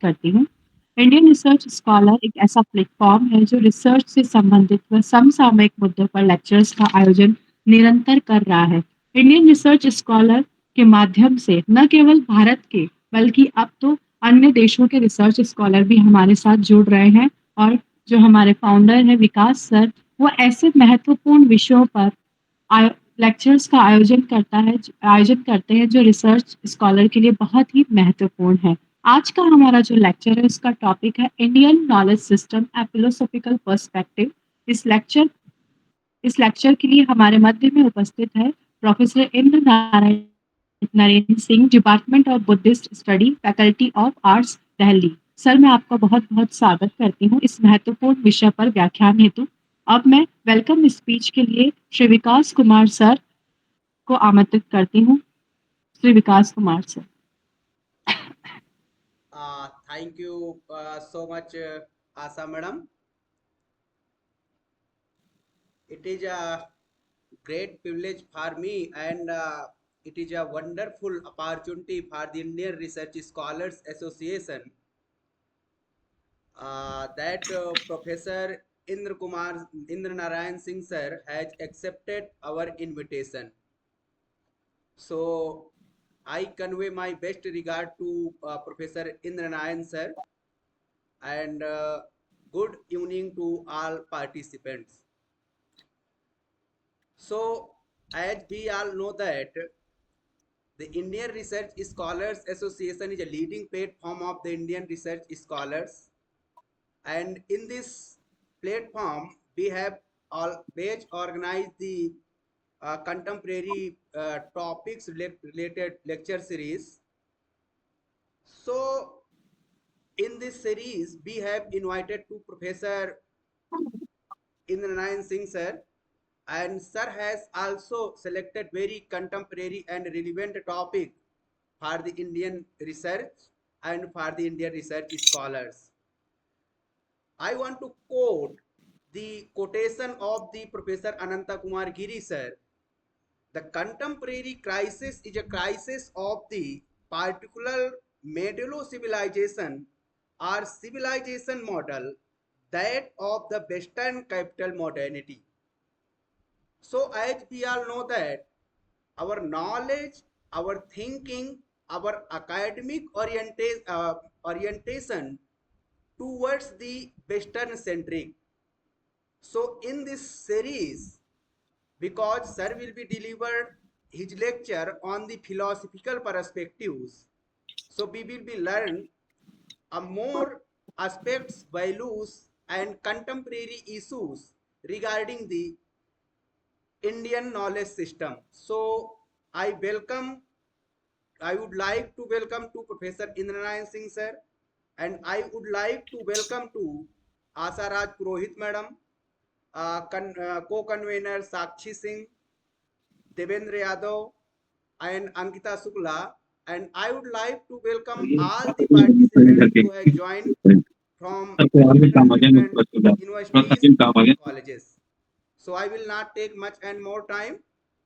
करती हूँ। Indian research scholar एक ऐसा प्लेटफॉर्म है जो रिसर्च से संबंधित व समसामयिक मुद्दों पर लेक्चर्स का आयोजन निरंतर कर रहा है। इंडियन रिसर्च स्कॉलर के माध्यम से न केवल भारत के बल्कि अब तो अन्य देशों के रिसर्च स्कॉलर भी हमारे साथ जुड़ रहे हैं और जो हमारे फाउंडर हैं विकास सर, वो ऐसे महत्वपूर्ण विषयों पर आयो लेक्चर्स का आयोजन करते हैं जो रिसर्च स्कॉलर के लिए बहुत ही महत्वपूर्ण है। आज का हमारा जो लेक्चर है उसका टॉपिक है इंडियन नॉलेज सिस्टम ए फिलोसॉफिकल पर्सपेक्टिव। इस लेक्चर इस लेक्चर के लिए हमारे मध्य में उपस्थित है professor Indra Narayan Narendra Singh, department of Buddhist study, faculty of arts, Delhi. Sir, मैं आपका बहुत-बहुत स्वागत करती हूँ इस महत्वपूर्ण विषय पर व्याख्यान हेतु। अब मैं वेलकम स्पीच के लिए श्री विकास कुमार सर को आमंत्रित करती हूँ। Shri Vikas Kumar sir. Thank you so much, Asa madam. It is a great privilege for me, and it is a wonderful opportunity for the Indian Research Scholars Association that Professor Indra Narayan Singh sir has accepted our invitation. So I convey my best regard to Professor Indra Narayan sir, and good evening to all participants. So, as we all know that the Indian Research Scholars Association is a leading platform of the Indian research scholars, and in this platform we have always organized the contemporary topics related lecture series. So in this series we have invited to Professor Indranayan Singh sir, and sir has also selected very contemporary and relevant topic for the Indian research and for the Indian research scholars. I want to quote the quotation of the Professor Ananta Kumar Giri sir. The contemporary crisis is a crisis of the particular medulla civilization or civilization model, that of the Western capital modernity. So as we all know that our knowledge, our thinking, our academic orientation towards the Western centric. So in this series, because sir will be delivered his lecture on the philosophical perspectives, so we will be learn a more aspects, values and contemporary issues regarding the Indian knowledge system. So I would like to welcome to Professor Indranayan Singh sir, and I would like to welcome to Asaraj Purohit madam, co-convener Sakshi Singh, Devendra Yadav, and Ankita Sukla, and I would like to welcome all the participants who have joined from different universities and colleges. So I will not take much and more time.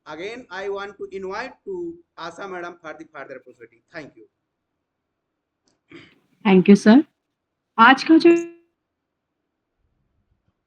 Again, I want to invite to Asa madam for the further proceeding. Thank you. Thank you sir. आज का जो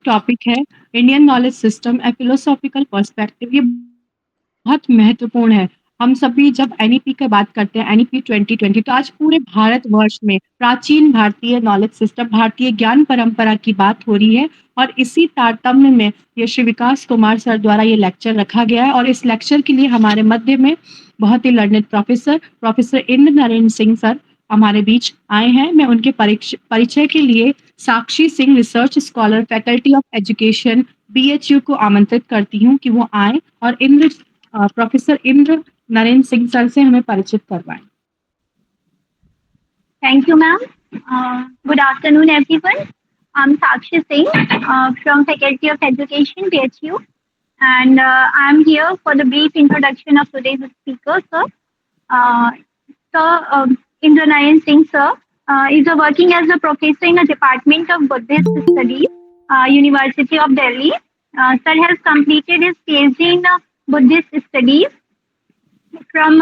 topic है Indian knowledge system ए philosophical perspective, ये बहुत महत्वपूर्ण है। हम सभी जब एनईपी की बात करते हैं, एनईपी 2020, तो आज पूरे भारतवर्ष में प्राचीन भारतीय नॉलेज सिस्टम, भारतीय ज्ञान परंपरा की बात हो रही है और इसी तारतम्य में ये श्री विकास कुमार सर द्वारा ये लेक्चर रखा गया है और इस लेक्चर के लिए हमारे मध्य में बहुत ही learned professor Indra Narendra Singh sir हमारे बीच आए हैं। मैं उनके परिचय के लिए Sakshi Singh, research scholar, faculty of education, BHU को आमंत्रित करती हूँ कि वो आए और प्रोफेसर इंद्र नरेंद्र सिंह सर से हमें परिचित करवाएं। Thank you, ma'am. Good afternoon, everyone. I'm Sakshi Singh from Faculty of Education, BHU, and I'm here for the brief introduction of today's speaker, sir. Indra Nayan Singh, sir, is working as a professor in the Department of Buddhist Studies, University of Delhi. Sir has completed his PhD in Buddhist Studies from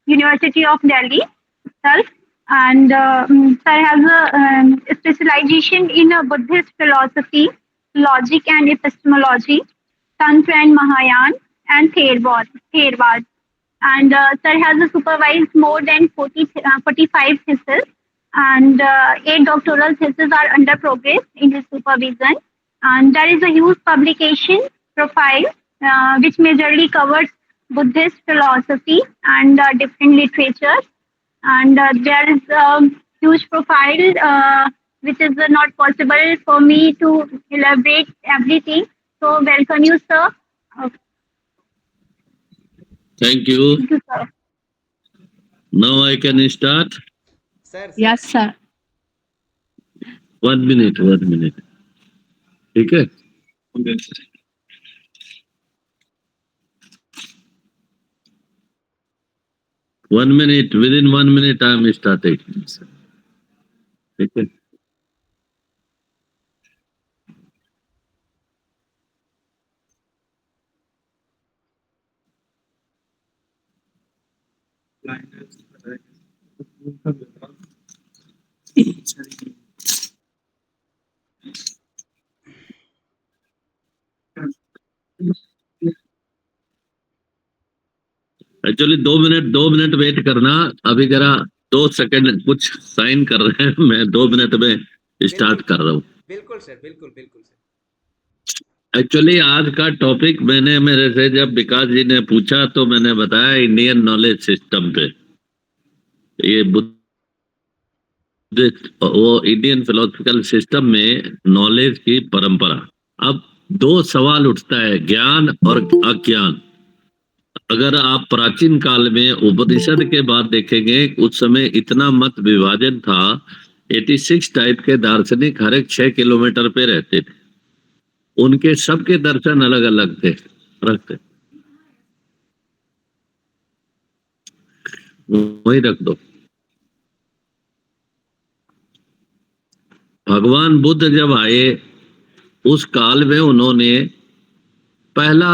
University of Delhi itself. and sir has a specialization in Buddhist philosophy, logic and epistemology, Tantra and Mahayana, and Theravada. And sir has supervised more than 45 theses, and 8 doctoral theses are under progress in his supervision. And there is a huge publication profile which majorly covers Buddhist philosophy and different literatures. And there is a huge profile which is not possible for me to elaborate everything. So welcome you, sir. Thank you. Thank you, sir. Now I can start. Sir, Yes, sir. 1 minute. ठीक है? One minute. Within 1 minute, I am starting. ठीक है? Actually 2 minute wait करना. अभी जरा 2 second कुछ sign कर रहे हैं. मैं 2 मिनट में स्टार्ट कर रहा हूँ. बिल्कुल सर, बिल्कुल बिल्कुल सर. एक्चुअली आज का टॉपिक मैंने मेरे से जब विकास जी ने पूछा तो मैंने बताया इंडियन नॉलेज सिस्टम पे. ये वो इंडियन फिलोसफिकल सिस्टम में नॉलेज की परंपरा. अब 2 सवाल उठता है, ज्ञान और अज्ञान. अगर आप प्राचीन काल में उपनिषद के बाद देखेंगे, उस समय इतना मत विभाजन था. 86 टाइप के दार्शनिक हर एक 6 किलोमीटर पे रहते थे. उनके सबके दर्शन अलग अलग थे, रखते. वही रख दो. भगवान बुद्ध जब आए उस काल में उन्होंने पहला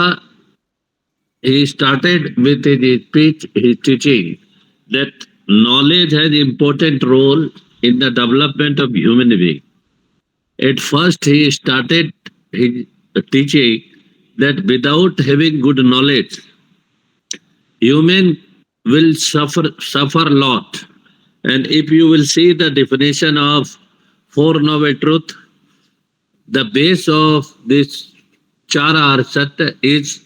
he started with his speech, his teaching that knowledge has important role in the development of human being. At first he started his teaching that without having good knowledge, human will suffer a lot. And if you will see the definition of Four Noble Truth, the base of this Chara or Satya is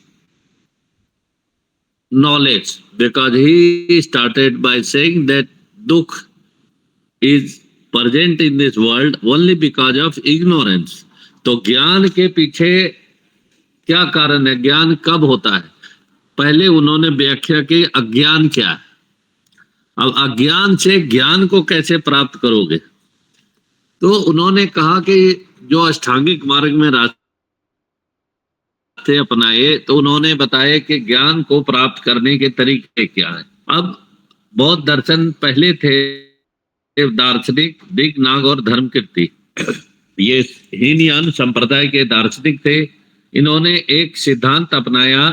knowledge, because he started by saying that Dukh is present in this world only because of ignorance. तो ज्ञान के पीछे क्या कारण है, ज्ञान कब होता है? पहले उन्होंने व्याख्या की अज्ञान क्या है. अब अज्ञान से ज्ञान को कैसे प्राप्त करोगे? तो उन्होंने कहा कि जो अष्टांगिक मार्ग में रास्ते अपनाए तो उन्होंने बताया कि ज्ञान को प्राप्त करने के तरीके क्या है. अब बौद्ध दर्शन पहले थे दार्शनिक दिग नाग और धर्मकीर्ति. ये हीनयान संप्रदाय के दार्शनिक थे. इन्होंने एक सिद्धांत अपनाया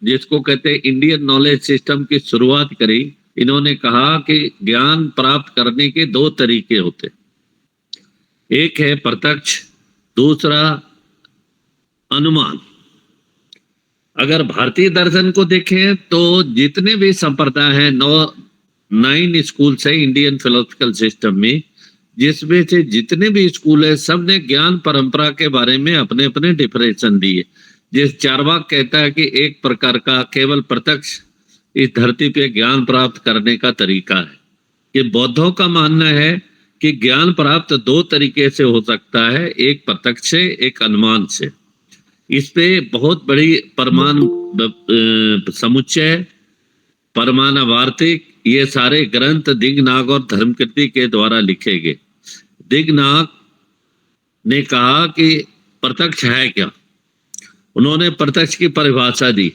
जिसको कहते हैं इंडियन नॉलेज सिस्टम की शुरुआत करी. इन्होंने कहा कि ज्ञान प्राप्त करने के 2 तरीके होते. एक है प्रत्यक्ष, दूसरा अनुमान. अगर भारतीय दर्शन को देखें तो जितने भी संप्रदाय हैं 9 स्कूल है इंडियन फिलोसफिकल सिस्टम में, जिसमें से जितने भी स्कूल है सब ने ज्ञान परंपरा के बारे में अपने अपने डिफरेंशन दिए. जिस चारवाक कहता है कि एक प्रकार का केवल प्रत्यक्ष इस धरती पे ज्ञान प्राप्त करने का तरीका है. कि बौद्धों का मानना है कि ज्ञान प्राप्त 2 तरीके से हो सकता है, एक प्रत्यक्ष से, एक अनुमान से. इस पे बहुत बड़ी परमाणु समुच्चय, परमाणु वार्तिक, ये सारे ग्रंथ दिगनाग और धर्मकीर्ति के द्वारा लिखे गए. दिगनाग ने कहा कि प्रत्यक्ष है क्या. उन्होंने प्रत्यक्ष की परिभाषा दी.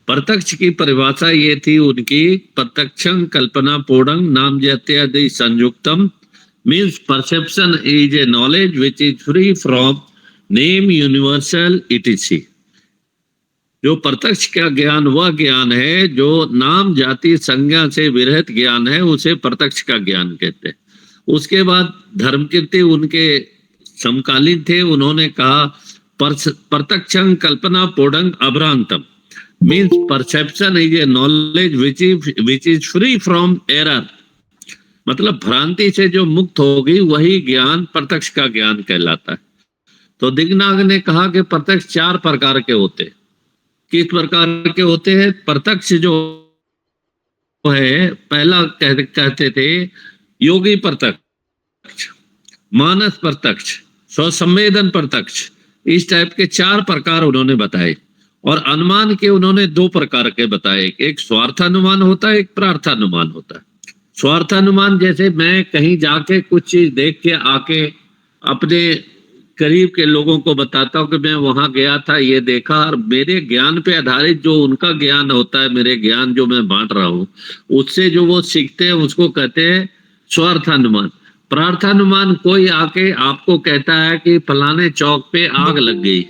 प्रत्यक्ष की परिभाषा ये थी उनकी, प्रत्यक्षं कल्पना पूर्णं नाम जत्यादि संयुक्तम means perception is a knowledge which is free from name, universal, etc. जो प्रत्यक्ष का ज्ञान वह ज्ञान है जो नाम जाति संज्ञा से विरहित ज्ञान है, उसे प्रत्यक्ष का ज्ञान कहते हैं। उसके बाद धर्मकीर्ति उनके समकालीन थे, उन्होंने कहा प्रत्यक्षं कल्पना पोडंग अभ्रांतम means perception is a knowledge which is free from error, मतलब भ्रांति से जो मुक्त होगी वही ज्ञान प्रत्यक्ष का ज्ञान कहलाता है। तो दिग्नाग ने कहा कि प्रत्यक्ष 4 प्रकार के होते। किस प्रकार के होते हैं? प्रत्यक्ष जो है, पहला कहते थे योगी प्रत्यक्ष, मानस प्रत्यक्ष, स्वसंवेदन प्रत्यक्ष, इस टाइप के 4 प्रकार उन्होंने बताए। और अनुमान के उन्होंने 2 प्रकार के बताए, एक स्वार्थानुमान होता है, एक प्रार्थानुमान होता है। स्वार्थानुमान जैसे मैं कहीं जाके कुछ चीज देख के आके अपने करीब के लोगों को बताता हूँ कि मैं वहां गया था, ये देखा, और मेरे ज्ञान पे आधारित जो उनका ज्ञान होता है, मेरे ज्ञान जो मैं बांट रहा हूँ, उससे जो वो सीखते हैं उसको कहते हैं स्वार्थानुमान। प्रार्थानुमान कोई आके आपको कहता है कि फलाने चौक पे आग लग गई,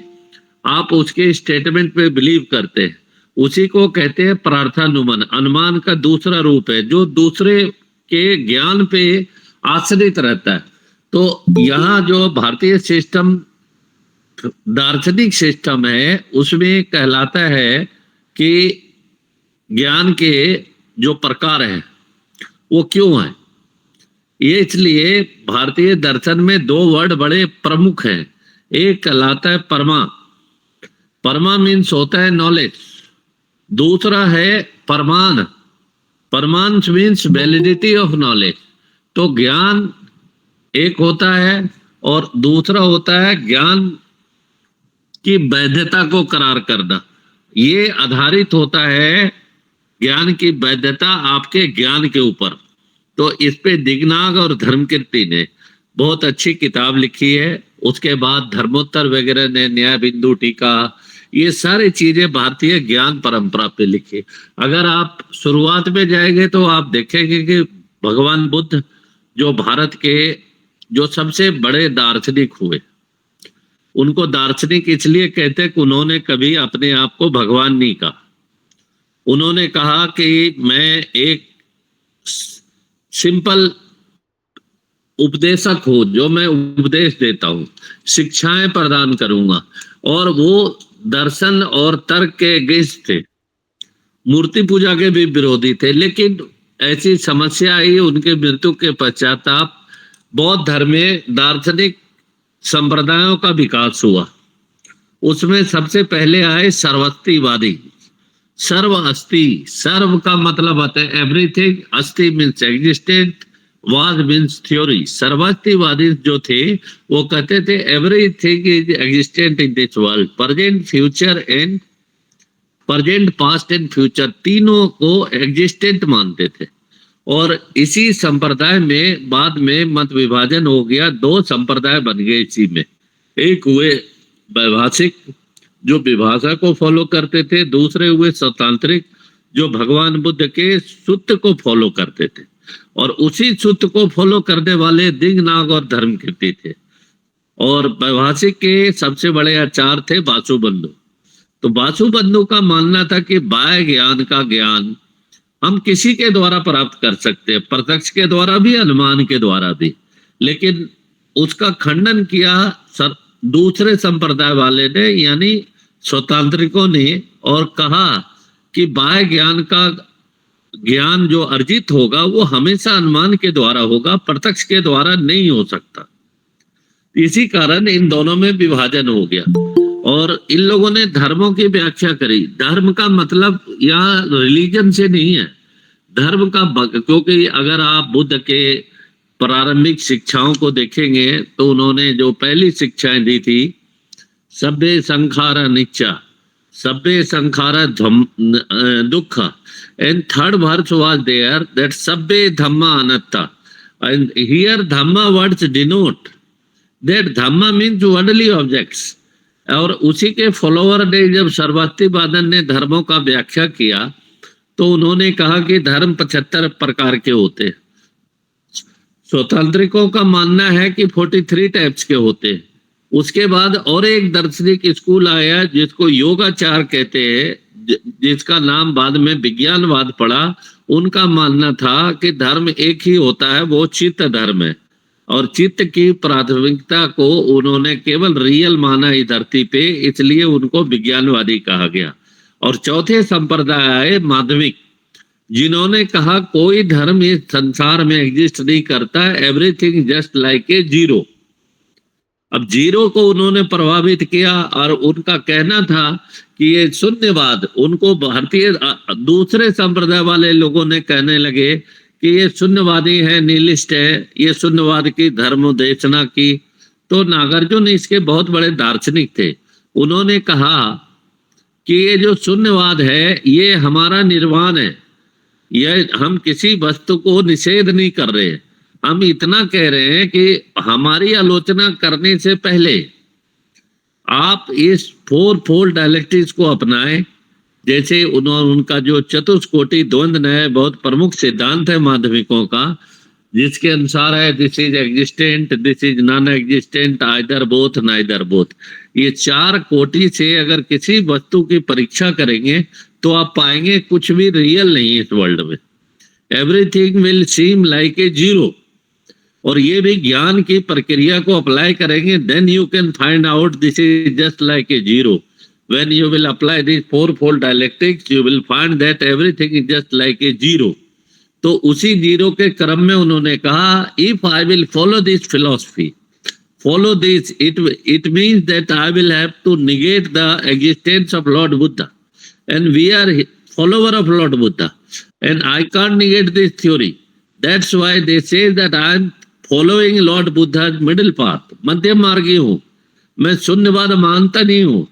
आप उसके स्टेटमेंट पे बिलीव करते हैं, उसी को कहते हैं प्रार्थानुमान। अनुमान का दूसरा रूप है जो दूसरे के ज्ञान पे आश्रित रहता है। तो यहाँ जो भारतीय सिस्टम, दार्शनिक सिस्टम है, उसमें कहलाता है कि ज्ञान के जो प्रकार हैं वो क्यों हैं। ये इसलिए भारतीय दर्शन में 2 वर्ड बड़े प्रमुख हैं। एक कहलाता है परमा, परमा मीन्स होता है नॉलेज, दूसरा है Parman, Parman means validity of knowledge. तो ज्ञान एक होता है और दूसरा होता है ज्ञान की वैधता को करार करना। ये आधारित होता है ज्ञान की वैधता आपके ज्ञान के ऊपर। तो इस पे दिग्नाग और धर्मकीर्ति ने बहुत अच्छी किताब लिखी है। उसके बाद धर्मोत्तर वगैरह ने न्याय बिंदु टीका, ये सारी चीजें भारतीय ज्ञान परंपरा पे लिखी। अगर आप शुरुआत में जाएंगे तो आप देखेंगे कि भगवान बुद्ध जो भारत के जो सबसे बड़े दार्शनिक हुए, उनको दार्शनिक इसलिए कहते हैं कि उन्होंने कभी अपने आप को भगवान नहीं कहा। उन्होंने कहा कि मैं एक सिंपल उपदेशक हूं, जो मैं उपदेश देता हूं, शिक्षाएं प्रदान करूंगा। और वो दर्शन और तर्क के अगेंस्ट थे, मूर्ति पूजा के भी विरोधी थे। लेकिन ऐसी समस्या आई, उनके मृत्यु के पश्चाताप बौद्ध धर्म में दार्शनिक संप्रदायों का विकास हुआ। उसमें सबसे पहले आए सर्वस्तिवादी। सर्व अस्ति, सर्व का मतलब होता है एवरीथिंग, अस्ति मीन्स एग्जिस्टेंट, वाद मीन्स थ्योरी। सर्वस्तिवादी जो थे वो कहते थे everything is existent in this world, present future and present past and future, तीनों को एग्जिस्टेंट मानते थे। और इसी संप्रदाय में बाद में मत विभाजन हो गया, 2 संप्रदाय बन गए इसी में। एक हुए वैभाषिक जो विभाषा को फॉलो करते थे, दूसरे हुए स्वतांत्रिक जो भगवान बुद्ध के सूत्र को फॉलो करते थे। और उसी सूत्र को फॉलो करने वाले दिग्नाग और धर्मकीर्ति थे। और वैभाषिक के सबसे बड़े आचार्य थे वासुबंधु। तो वासुबंधु का मानना था कि बाह्य ज्ञान का ज्ञान हम किसी के द्वारा प्राप्त कर सकते हैं, प्रत्यक्ष के द्वारा भी, अनुमान के द्वारा भी। लेकिन उसका खंडन किया दूसरे संप्रदाय वाले ने, यानी स्वतंत्रिकों ने, और कहा कि बाह्य ज्ञान का ज्ञान जो अर्जित होगा वो हमेशा अनुमान के द्वारा होगा, प्रत्यक्ष के द्वारा नहीं हो सकता। इसी कारण इन दोनों में विभाजन हो गया। और इन लोगों ने धर्मों की व्याख्या करी। धर्म का मतलब यहाँ रिलीजन से नहीं है, धर्म का, क्योंकि अगर आप बुद्ध के प्रारंभिक शिक्षाओं को देखेंगे तो उन्होंने जो पहली शिक्षाएं दी थी, सभ्य संखार अनिच्चा, सभ्य संखार दुख, and third verse was there that sabbe dhamma anatta, and here dhamma words denote that dhamma means worldly objects। और उसी के फॉलोअर ने जब सर्वस्तिवादन ने धर्मों का व्याख्या किया तो उन्होंने कहा कि धर्म 75 प्रकार के होते। स्वतंत्रिकों का मानना है कि 43 टाइप्स के होते। उसके बाद और एक दार्शनिक स्कूल आया जिसको योगाचार कहते हैं, जिसका नाम बाद में विज्ञानवाद पड़ा। उनका मानना था कि धर्म एक ही होता है, वो चित्त धर्म है, और चित्त की प्राथमिकता को उन्होंने केवल रियल माना इस धरती पे, इसलिए उनको विज्ञानवादी कहा गया। और चौथे संप्रदाय आए माध्यमिक, जिन्होंने कहा कोई धर्म इस संसार में एग्जिस्ट नहीं करता, everything just like a zero. अब जीरो को उन्होंने प्रभावित किया और उनका कहना था कि ये शून्यवाद, उनको भारतीय दूसरे संप्रदाय वाले लोगों ने कहने लगे कि ये शून्यवादी है, नीलिस्ट है, ये शून्यवाद की धर्मोदेशना की। तो नागार्जुन इसके बहुत बड़े दार्शनिक थे। उन्होंने कहा कि ये जो शून्यवाद है ये हमारा निर्वाण है, यह हम किसी वस्तु को निषेध नहीं कर रहे, हम इतना कह रहे हैं कि हमारी आलोचना करने से पहले आप इस फोर फोल्ड डायलेक्टिक्स को अपनाएं। जैसे उनका जो चतुष्कोटि द्वंद्व न्याय बहुत प्रमुख सिद्धांत है माध्यमिकों का, जिसके अनुसार है this is existent, this is non existent, either both neither both. ये चार कोटि से अगर किसी वस्तु की परीक्षा करेंगे तो आप पाएंगे कुछ भी रियल नहीं इस वर्ल्ड में, everything will seem like a zero. और ये भी ज्ञान की प्रक्रिया को अप्लाई करेंगे, then you can find out this is just like a zero. When you will apply this fourfold dialectics, you will find that everything is just like a zero. तो उसी जीरो के क्रम में उन्होंने कहा, if I will follow this philosophy, follow this, it means that I will have to negate the existence of Lord Buddha, and we are follower of Lord Buddha, and I can't negate this theory. That's why they say that I am following Lord Buddha's middle path, मध्यम मार्गी हूँ, मैं शून्यवाद मानता नहीं हूँ।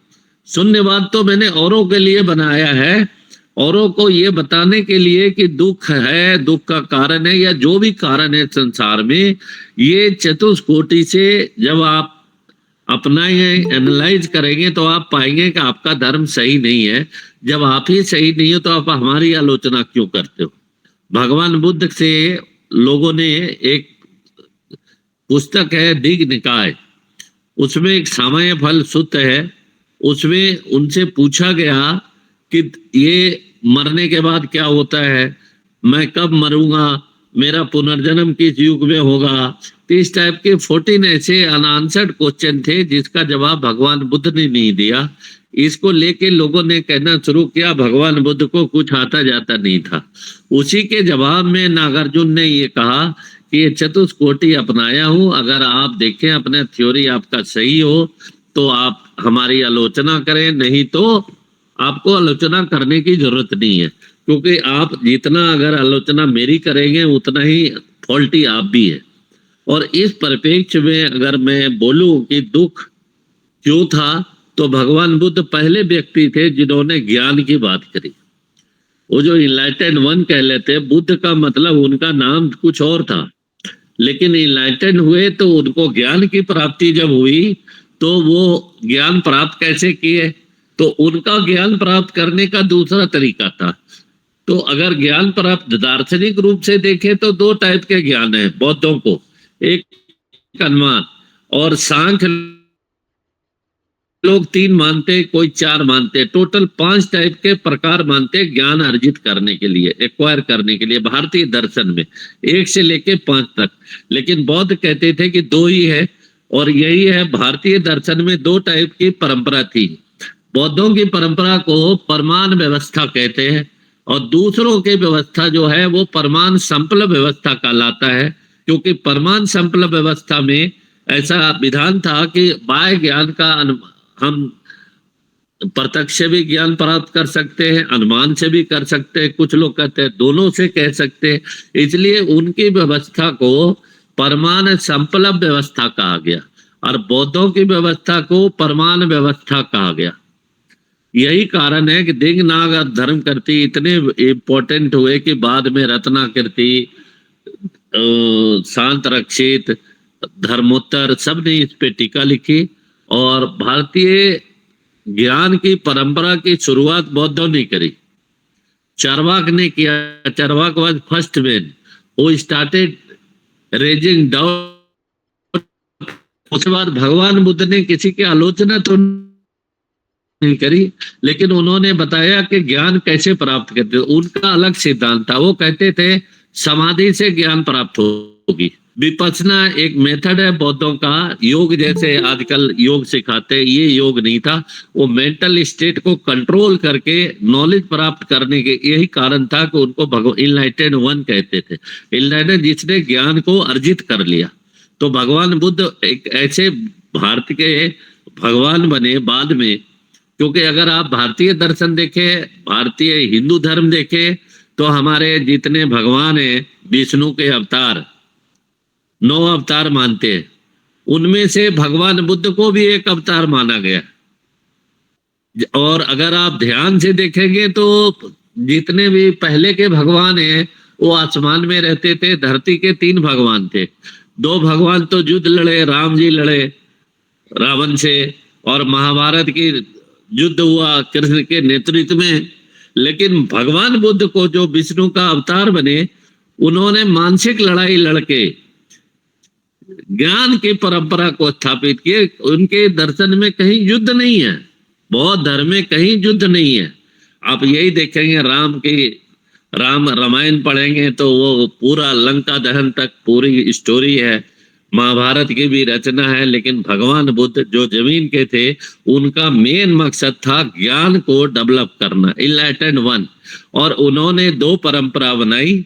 शून्यवाद तो मैंने औरों के लिए बनाया है, औरों को ये बताने के लिए कि दुख है, दुख का कारण है या जो भी कारण है संसार में, ये चतुष्कोटि से जब आप अपनाएंगे, एनालाइज करेंगे तो आप पाएंगे कि आपका धर्म सही नहीं है। जब आप ही सही नहीं हो तो आप हमारी आलोचना क्यों करते हो। भगवान बुद्ध से लोगों ने एक पुस्तक है दिग निकाय, उसमें एक सामय फल सूत्र है, उसमें उनसे पूछा गया कि ये मरने के बाद क्या होता है, मैं कब मरूंगा, मेरा पुनर्जन्म किस युग में होगा। तो इस टाइप के 14 ऐसे अनआंसर्ड क्वेश्चन थे जिसका जवाब भगवान बुद्ध ने नहीं दिया। इसको लेके लोगों ने कहना शुरू किया भगवान बुद्ध को कुछ आता जाता नहीं था। उसी के जवाब में नागार्जुन ने ये कहा कि ये चतुष्कोटि अपनाया हूं, अगर आप देखें अपना थ्योरी आपका सही हो तो आप हमारी आलोचना करें, नहीं तो आपको आलोचना करने की जरूरत नहीं है, क्योंकि आप जितना अगर आलोचना मेरी करेंगे उतना ही फॉल्टी आप भी है। और इस परिप्रेक्ष्य में अगर मैं बोलूं कि दुख क्यों था, तो भगवान बुद्ध पहले व्यक्ति थे जिन्होंने ज्ञान की बात करी। वो जो इनलाइटेंड वन कह लेते हैं, बुद्ध का मतलब उनका नाम कुछ और था, लेकिन इनलाइटेंड हुए तो उनको ज्ञान की प्राप्ति जब हुई तो वो ज्ञान प्राप्त कैसे किए, तो उनका ज्ञान प्राप्त करने का दूसरा तरीका था। तो अगर ज्ञान प्राप्त दार्शनिक रूप से देखें तो दो टाइप के ज्ञान है बौद्धों को, एक अनुमान और सांख्य लोग 3 मानते, कोई 4 मानते, टोटल 5 टाइप के प्रकार मानते ज्ञान अर्जित करने के लिए, एक्वायर करने के लिए भारतीय दर्शन में 1 से लेके 5 तक। लेकिन बौद्ध कहते थे कि 2 ही है, और यही है भारतीय दर्शन में 2 टाइप की परंपरा थी। बौद्धों की परंपरा को परमान व्यवस्था कहते हैं, और दूसरों की व्यवस्था जो है वो परमान संपल व्यवस्था कहलाता है, क्योंकि परमान संपल व्यवस्था में ऐसा विधान था कि बाह्य ज्ञान का हम प्रत्यक्ष से भी ज्ञान प्राप्त कर सकते हैं, अनुमान से भी कर सकते हैं, कुछ लोग कहते हैं दोनों से कह सकते हैं। इसलिए उनकी व्यवस्था को परमान संपलव व्यवस्था कहा गया, और बौद्धों की व्यवस्था को परमान व्यवस्था कहा गया। यही कारण है कि दिग नाग और धर्म कीर्ति इतने इंपॉर्टेंट हुए कि बाद में रत्नाकीर्ति, शांत रक्षित, धर्मोत्तर सब ने इस पे टीका लिखी। और भारतीय ज्ञान की परंपरा की शुरुआत बौद्धों ने करी, चार्वाक ने किया। Charvaka was first man who started raising doubt उसके बाद भगवान बुद्ध ने किसी की आलोचना तो नहीं करी, लेकिन उन्होंने बताया कि ज्ञान कैसे प्राप्त करते। उनका अलग सिद्धांत था। वो कहते थे समाधि से ज्ञान प्राप्त होगी। विपश्यना एक मेथड है बौद्धों का। योग जैसे आजकल योग सिखाते, ये योग नहीं था। वो मेंटल स्टेट को कंट्रोल करके नॉलेज प्राप्त करने के यही कारण था कि उनको इनलाइटेड वन कहते थे। इनलाइटेड जिसने ज्ञान को अर्जित कर लिया। तो भगवान बुद्ध एक ऐसे भारत के भगवान बने बाद में, क्योंकि अगर आप भारतीय दर्शन देखें, भारतीय हिंदू धर्म देखें, तो हमारे जितने भगवान हैं विष्णु के अवतार 9 अवतार मानते हैं, उनमें से भगवान बुद्ध को भी एक अवतार माना गया। और अगर आप ध्यान से देखेंगे तो जितने भी पहले के भगवान हैं वो आसमान में रहते थे। धरती के 3 भगवान थे। 2 भगवान तो युद्ध लड़े, राम जी लड़े रावण से, और महाभारत की युद्ध हुआ कृष्ण के नेतृत्व में। लेकिन भगवान बुद्ध को जो विष्णु का अवतार बने, उन्होंने मानसिक लड़ाई लड़के ज्ञान की परंपरा को स्थापित किए। उनके दर्शन में कहीं युद्ध नहीं है, बौद्ध धर्म में कहीं युद्ध नहीं है। आप यही देखेंगे राम रामायण पढ़ेंगे तो वो पूरा लंका दहन तक पूरी स्टोरी है। महाभारत की भी रचना है। लेकिन भगवान बुद्ध जो जमीन के थे, उनका मेन मकसद था ज्ञान को डेवलप करना, इनलाइटेंड वन। और उन्होंने 2 परंपरा बनाई।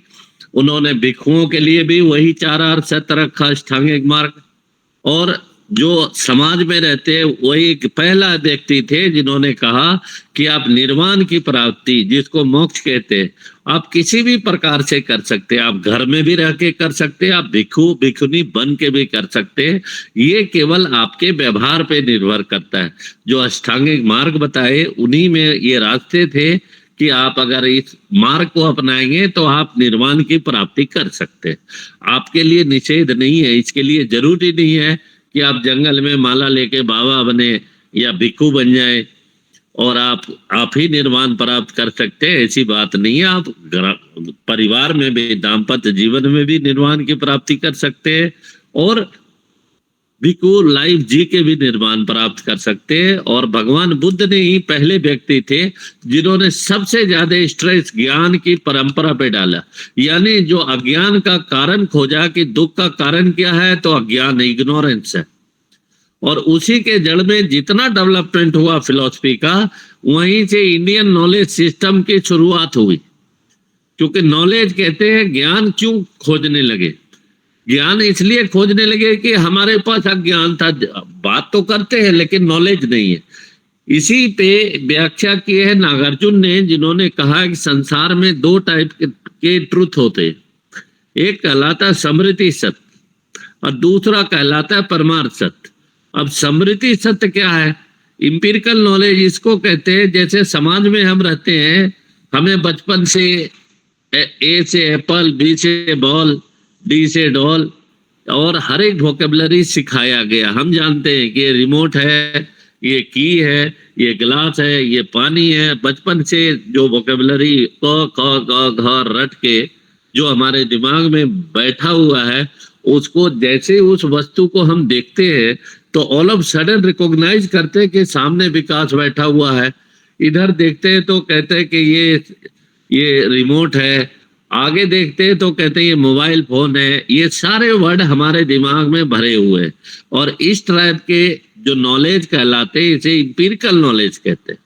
उन्होंने भिक्षुओं के लिए भी वही 4 आर सत्य रखा, अष्टांगिक मार्ग। और जो समाज में रहते वही एक पहला व्यक्ति थे जिन्होंने कहा कि आप निर्वाण की प्राप्ति, जिसको मोक्ष कहते हैं, आप किसी भी प्रकार से कर सकते हैं। आप घर में भी रह के कर सकते हैं, आप भिक्षु भिक्षुनी बन के भी कर सकते हैं। ये केवल आपके व्यवहार पे निर्भर करता है। जो अष्टांगिक मार्ग बताए उन्हीं में ये रास्ते थे कि आप अगर इस मार्ग को अपनाएंगे तो आप निर्वाण की प्राप्ति कर सकते हैं। आपके लिए निषेध नहीं है। इसके लिए जरूरी नहीं है कि आप जंगल में माला लेके बाबा बने या भिक्षु बन जाए और आप ही निर्वाण प्राप्त कर सकते हैं। ऐसी बात नहीं है। आप परिवार में भी, दाम्पत्य जीवन में भी निर्वाण की प्राप्ति कर सकते हैं, और भिक्षु लाइफ जी के भी निर्वाण प्राप्त कर सकते हैं। और भगवान बुद्ध ने ही पहले व्यक्ति थे जिन्होंने सबसे ज्यादा स्ट्रेस ज्ञान की परंपरा पे डाला। यानी जो अज्ञान का कारण खोजा कि दुख का कारण क्या है, तो अज्ञान, इग्नोरेंस है। और उसी के जड़ में जितना डेवलपमेंट हुआ फिलॉसफी का, वहीं से इंडियन नॉलेज सिस्टम की शुरुआत हुई। क्योंकि नॉलेज कहते हैं, ज्ञान क्यों खोजने लगे? ज्ञान इसलिए खोजने लगे कि हमारे पास अज्ञान था। बात तो करते हैं लेकिन नॉलेज नहीं है। इसी पे व्याख्या की है नागार्जुन ने, जिन्होंने कहा कि संसार में 2 टाइप के ट्रुथ होते हैं। एक कहलाता है स्मृति सत्य और दूसरा कहलाता है परमार्थ सत्य। अब स्मृति सत्य क्या है? इंपिरिकल नॉलेज इसको कहते हैं। जैसे समाज में हम रहते हैं, हमें बचपन से ए से एप्पल, बी से बॉल, डी से डॉल, और हर एक वोकेबलरी सिखाया गया। हम जानते हैं कि ये रिमोट है, ये की है, ये गिलास है, ये पानी है। बचपन से जो वोकेबलरी क ख ग घ रट के जो हमारे दिमाग में बैठा हुआ है, उसको जैसे उस वस्तु को हम देखते हैं तो ऑल ऑफ सडन रिकॉग्नाइज करते हैं कि सामने विकास बैठा हुआ है। इधर देखते हैं तो कहते हैं कि ये रिमोट है, आगे देखते हैं तो कहते हैं ये मोबाइल फोन है। ये सारे वर्ड हमारे दिमाग में भरे हुए हैं। और इस टाइप के जो नॉलेज कहलाते हैं, इसे इंपिरिकल नॉलेज कहते हैं।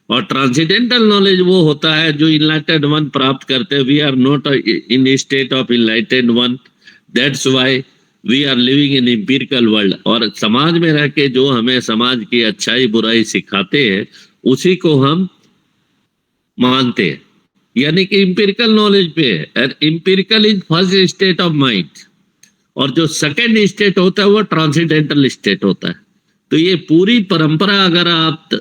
और ट्रांसेंडेंटल नॉलेज वो होता है जो इनलाइटेड वन प्राप्त करते हैं। We are not in state of enlightened one, that's why we are living in empirical world. और समाज में रह के जो हमें समाज की अच्छाई बुराई सिखाते हैं, उसी को हम मानते हैं। यानी कि इंपिरिकल नॉलेज पे है। Empirical is first state of mind, और जो सेकंड स्टेट होता है वो ट्रांसेंडेंटल स्टेट होता है। तो ये पूरी परंपरा अगर आप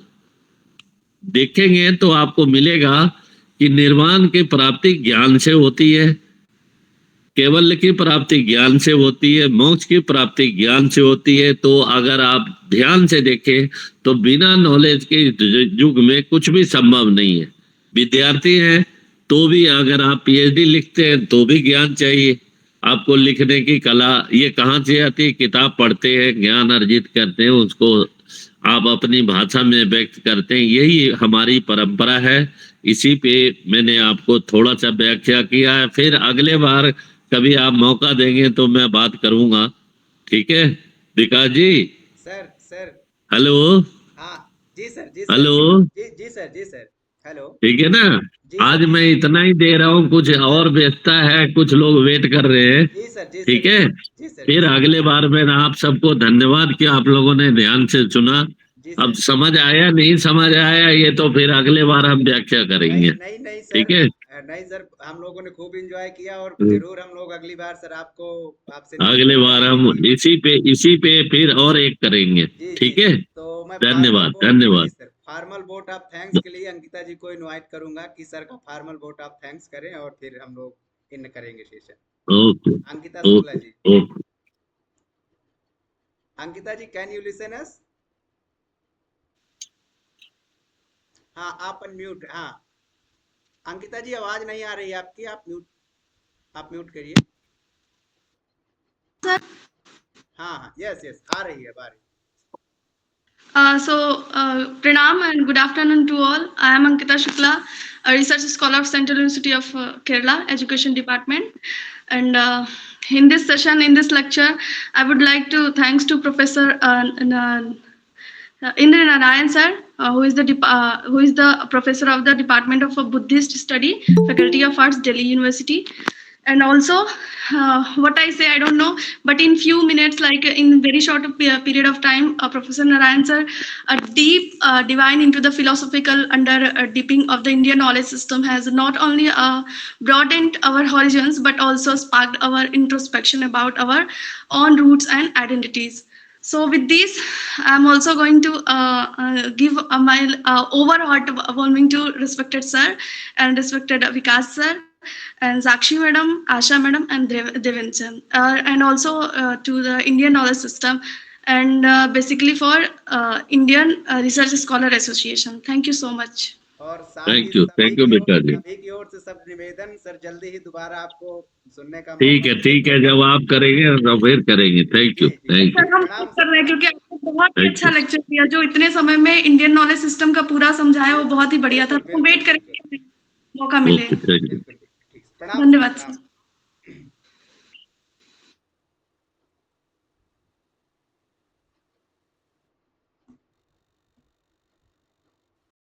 देखेंगे तो आपको मिलेगा कि निर्वाण की प्राप्ति ज्ञान से होती है, केवल की प्राप्ति ज्ञान से होती है, मोक्ष की प्राप्ति ज्ञान से होती है। तो अगर आप ध्यान से देखें तो बिना नॉलेज के युग में कुछ भी संभव नहीं है। विद्यार्थी हैं तो भी अगर आप पीएचडी लिखते हैं तो भी ज्ञान चाहिए, आपको लिखने की कला ये कहाँ से आती है? किताब पढ़ते हैं, ज्ञान अर्जित करते हैं, उसको आप अपनी भाषा में व्यक्त करते हैं, यही हमारी परंपरा है। इसी पे मैंने आपको थोड़ा सा व्याख्या किया है। फिर अगले बार कभी आप मौका देंगे तो मैं बात करूंगा, ठीक है विकास जी? सर हेलो, हाँ जी सर हेलो, जी सर हेलो ठीक है ना? जी आज सर मैं इतना ही दे रहा हूँ, कुछ और व्यस्तता है, कुछ लोग वेट कर रहे हैं, ठीक है? जी सर फिर अगले बार मैं आप सबको धन्यवाद कि आप लोगों ने ध्यान से सुना। जी अब सर समझ आया नहीं समझ आया ये तो फिर अगले बार हम व्याख्या करेंगे, नहीं ठीक सर है? नहीं सर हम लोगों ने खूब एंजॉय किया और हम्म। जरूर हम लोग अगली बार सर आपको आपसे अगले निवेदन बार करेंगे हम इसी पे फिर और एक करेंगे, जी ठीक है? सर तो मैं धन्यवाद, जी धन्यवाद। Sir formal vote of thanks के लिए अंकिता जी को इनवाइट करूंगा कि सर का फार्मल वोट ऑफ थैंक्स करें और फिर हम लोग इन करेंगे session. Okay, Ankita Shukla okay, जी, okay. Ankita ji can you listen us? हाँ आप अनम्यूट, हाँ अंकिता जी आवाज नहीं आ रही है आपकी, आप म्यूट करिए। Sir, हाँ यस आ रही है, आ रही Pranam and good afternoon to all. I am Ankita Shukla, a research scholar of Central University of Kerala Education Department. And in this session, in this lecture, I would like to thanks to Professor Indra Narayan sir, who is the professor of the Department of Buddhist Study, Faculty of Arts, Delhi University. And also, what I say I don't know, but in few minutes, like in very short period of time, Professor Narayan sir, a deep divine into the philosophical under dipping of the Indian knowledge system has not only broadened our horizons but also sparked our introspection about our own roots and identities. So with this, I'm also going to give my overwarming to respected sir and respected Vikas sir and Sakshi madam, Asha madam, and Devin sir, and also to the Indian knowledge system, and basically for Indian Research Scholar Association. Thank you so much. और साथ ही thank you बेटा जी। सभी की ओर से सब निवेदन sir जल्दी ही दोबारा आपको सुनने का ठीक है, जब आप करेंगे तो फिर करेंगे। Thank you, thank you. Sir हम कर रहे हैं क्योंकि आपने बहुत ही अच्छा लेक्चर दिया, जो इतने समय में इंडियन नॉलेज सिस्टम का पूरा समझाया, वो बहुत ही बढ़िया था। वेट करेंगे मौका मिले। बिल्कुल, ठीक, प्रणाम धन्यवाद सर। सर।